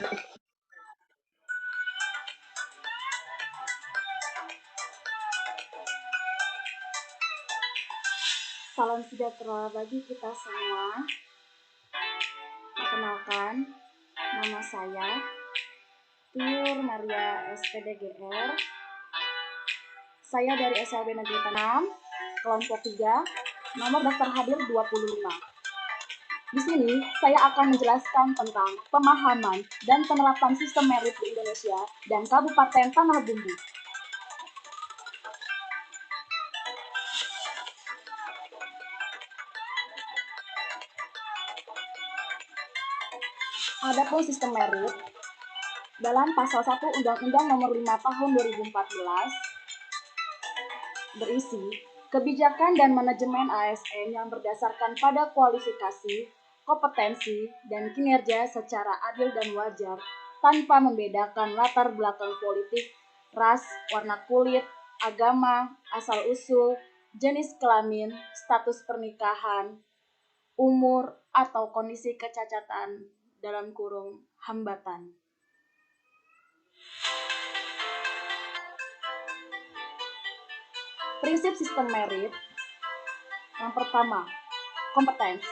Salam sejahtera bagi kita semua. Perkenalkan, nama saya Tiur Maria SPDGR. Saya dari SLB Negeri 6, kelompok 3, nomor daftar hadir 25. Di sini saya akan menjelaskan tentang pemahaman dan penerapan sistem merit di Indonesia dan Kabupaten Tanah Bumbu. Adapun sistem merit dalam pasal 1 Undang-Undang Nomor 5 Tahun 2014 berisi kebijakan dan manajemen ASN yang berdasarkan pada kualifikasi, kompetensi, dan kinerja secara adil dan wajar tanpa membedakan latar belakang politik, ras, warna kulit, agama, asal-usul, jenis kelamin, status pernikahan, umur, atau kondisi kecacatan dalam kurung hambatan. Prinsip sistem merit yang pertama, kompetensi.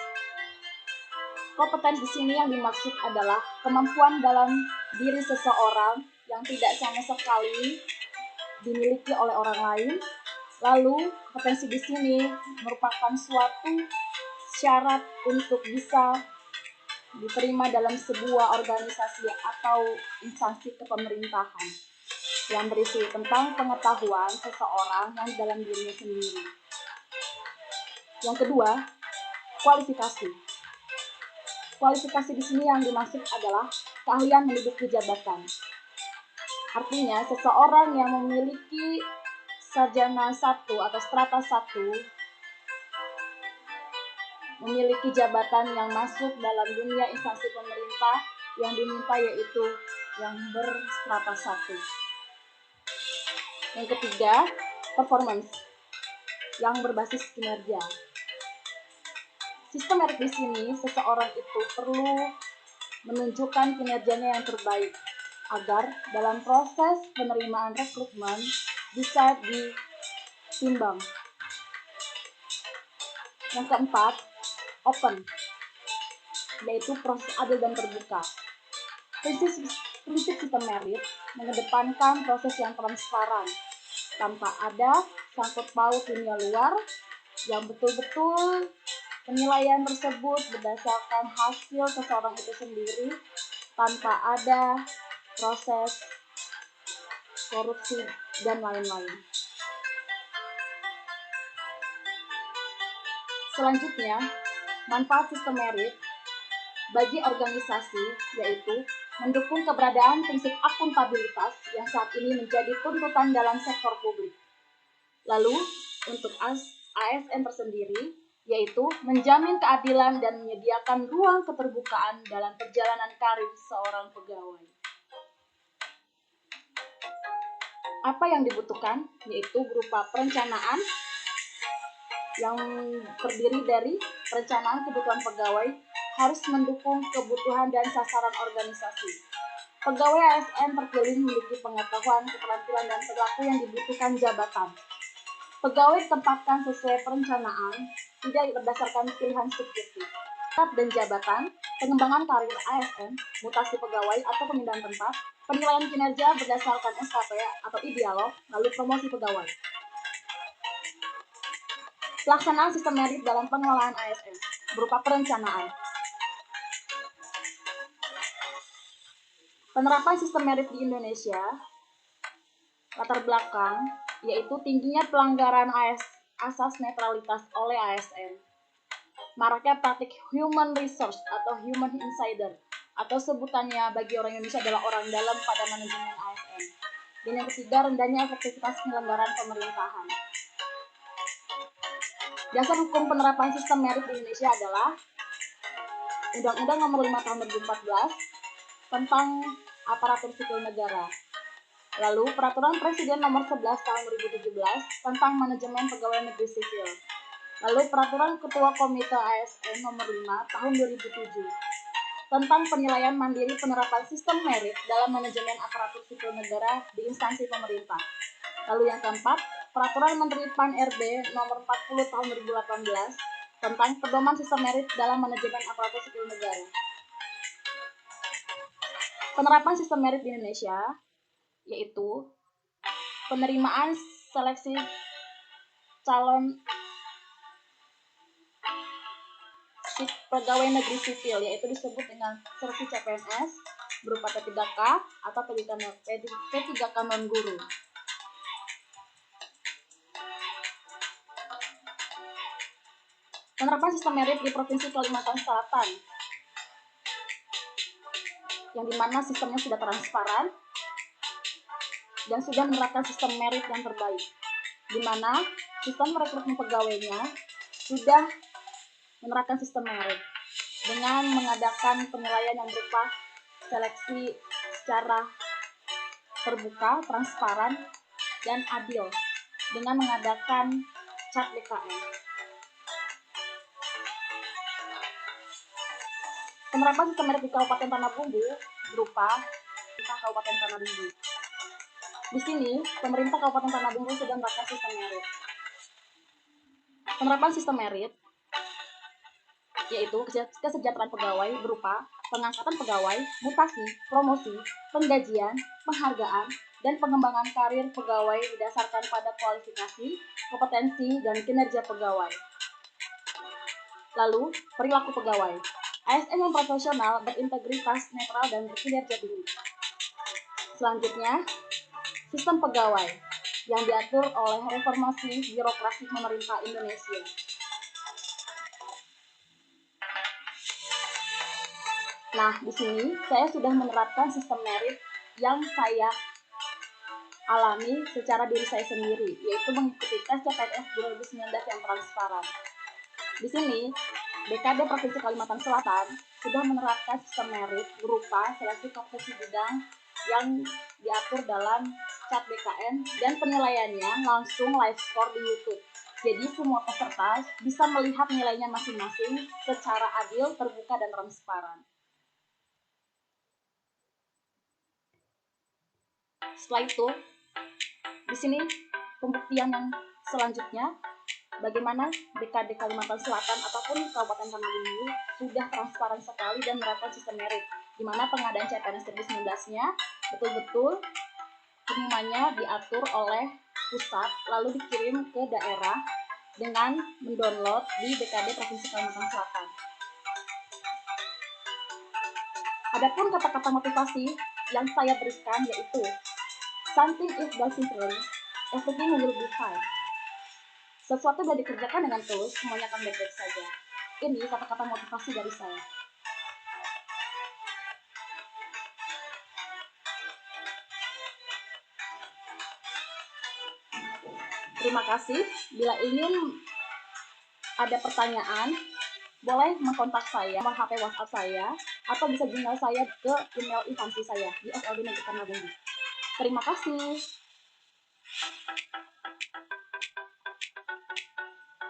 Kompetensi di sini yang dimaksud adalah kemampuan dalam diri seseorang yang tidak sama sekali dimiliki oleh orang lain. Lalu, kompetensi di sini merupakan suatu syarat untuk bisa diterima dalam sebuah organisasi atau instansi kepemerintahan yang berisi tentang pengetahuan seseorang yang dalam dirinya sendiri. Yang kedua, kualifikasi. Kualifikasi di sini yang dimaksud adalah keahlian menduduki jabatan. Artinya, seseorang yang memiliki sarjana 1 atau strata 1 memiliki jabatan yang masuk dalam dunia instansi pemerintah yang diminta yaitu yang berstrata 1. Yang ketiga, performance yang berbasis kinerja. Sistem merit di sini, seseorang itu perlu menunjukkan kinerjanya yang terbaik agar dalam proses penerimaan rekrutmen bisa ditimbang. Yang keempat, open, yaitu proses adil dan terbuka. Prinsip sistem merit mengedepankan proses yang transparan tanpa ada sangkut paut dunia luar, yang betul-betul penilaian tersebut berdasarkan hasil seseorang itu sendiri tanpa ada proses korupsi dan lain-lain. Selanjutnya, manfaat sistem merit bagi organisasi yaitu mendukung keberadaan prinsip akuntabilitas yang saat ini menjadi tuntutan dalam sektor publik. Lalu, untuk ASN tersendiri, yaitu menjamin keadilan dan menyediakan ruang keterbukaan dalam perjalanan karir seorang pegawai. Apa yang dibutuhkan? Yaitu berupa perencanaan yang terdiri dari perencanaan kebutuhan pegawai harus mendukung kebutuhan dan sasaran organisasi. Pegawai ASN terpilih memiliki pengetahuan, keterampilan, dan perilaku yang dibutuhkan jabatan. Pegawai ditempatkan sesuai perencanaan, tidak berdasarkan pilihan subjektif. Tempat dan jabatan, pengembangan karir ASN, mutasi pegawai atau pemindahan tempat, penilaian kinerja berdasarkan SKP atau e-dialog, lalu promosi pegawai. Pelaksanaan sistem merit dalam pengelolaan ASN berupa perencanaan. Penerapan sistem merit di Indonesia, latar belakang, yaitu tingginya pelanggaran asas netralitas oleh ASN. Maraknya praktik human resource atau human insider, atau sebutannya bagi orang Indonesia adalah orang dalam pada manajemen ASN. Dan yang ketiga, rendahnya efektivitas penyelenggaraan pemerintahan. Dasar hukum penerapan sistem merit di Indonesia adalah Undang-Undang Nomor 5 Tahun 2014 tentang aparatur sipil negara. Lalu Peraturan Presiden Nomor 11 Tahun 2017 tentang manajemen pegawai negeri sipil. Lalu Peraturan Ketua Komite ASN Nomor 5 Tahun 2007. tentang penilaian mandiri penerapan sistem merit dalam manajemen aparatur sipil negara di instansi pemerintah. Lalu yang keempat, Peraturan Menteri PAN-RB Nomor 40 Tahun 2018 tentang pedoman sistem merit dalam manajemen aparatur sipil negara. Penerapan sistem merit di Indonesia yaitu penerimaan seleksi calon pegawai negeri sipil, yaitu disebut dengan seleksi CPNS berupa P3K atau P3K non-guru. Penerapan sistem merit di Provinsi Kalimantan Selatan, yang dimana sistemnya sudah transparan dan sudah menerapkan sistem merit yang terbaik, dimana sistem rekrutmen pegawainya sudah menerapkan sistem merit dengan mengadakan penilaian yang berupa seleksi secara terbuka, transparan, dan adil dengan mengadakan cat BKN. Penerapan sistem merit di Kabupaten Tanah Bumbu berupa Kabupaten Tanah Bumbu. Di sini, pemerintah Kabupaten Tanah Bumbu sudah menerapkan sistem merit. Penerapan sistem merit yaitu kesejahteraan pegawai berupa pengangkatan pegawai, mutasi, promosi, penggajian, penghargaan, dan pengembangan karir pegawai didasarkan pada kualifikasi, kompetensi, dan kinerja pegawai. Lalu, perilaku pegawai. ASN yang profesional, berintegritas, netral, dan berkinerja tinggi. Selanjutnya, sistem pegawai yang diatur oleh reformasi birokrasi pemerintah Indonesia. Nah, di sini saya sudah menerapkan sistem merit yang saya alami secara diri saya sendiri, yaitu mengikuti tes CPNS 2019 yang transparan. Di sini, BKD Provinsi Kalimantan Selatan sudah menerapkan sistem merit berupa seleksi kompetensi bidang yang diatur dalam cat BKN dan penilaiannya langsung live score di YouTube. Jadi semua peserta bisa melihat nilainya masing-masing secara adil, terbuka, dan transparan. Setelah itu, di sini pembuktian yang selanjutnya bagaimana BKD Kalimantan Selatan ataupun Kabupaten Tanah Bumbu sudah transparan sekali dan menerapkan sistem merit, di mana pengadaan CPNS 2019-nya betul-betul pengumumannya diatur oleh pusat lalu dikirim ke daerah dengan mendownload di BKD Provinsi Kalimantan Selatan. Adapun kata-kata motivasi yang saya berikan yaitu something is done simply, everything will be fine. Sesuatu sudah dikerjakan dengan tulus, semuanya akan baik-baik saja. Ini kata-kata motivasi dari saya. Terima kasih. Bila ingin ada pertanyaan, boleh mengkontak saya, nomor HP WhatsApp saya, atau bisa email saya ke email instansi saya di SLB Negeri Tanah Bumbu. Terima kasih.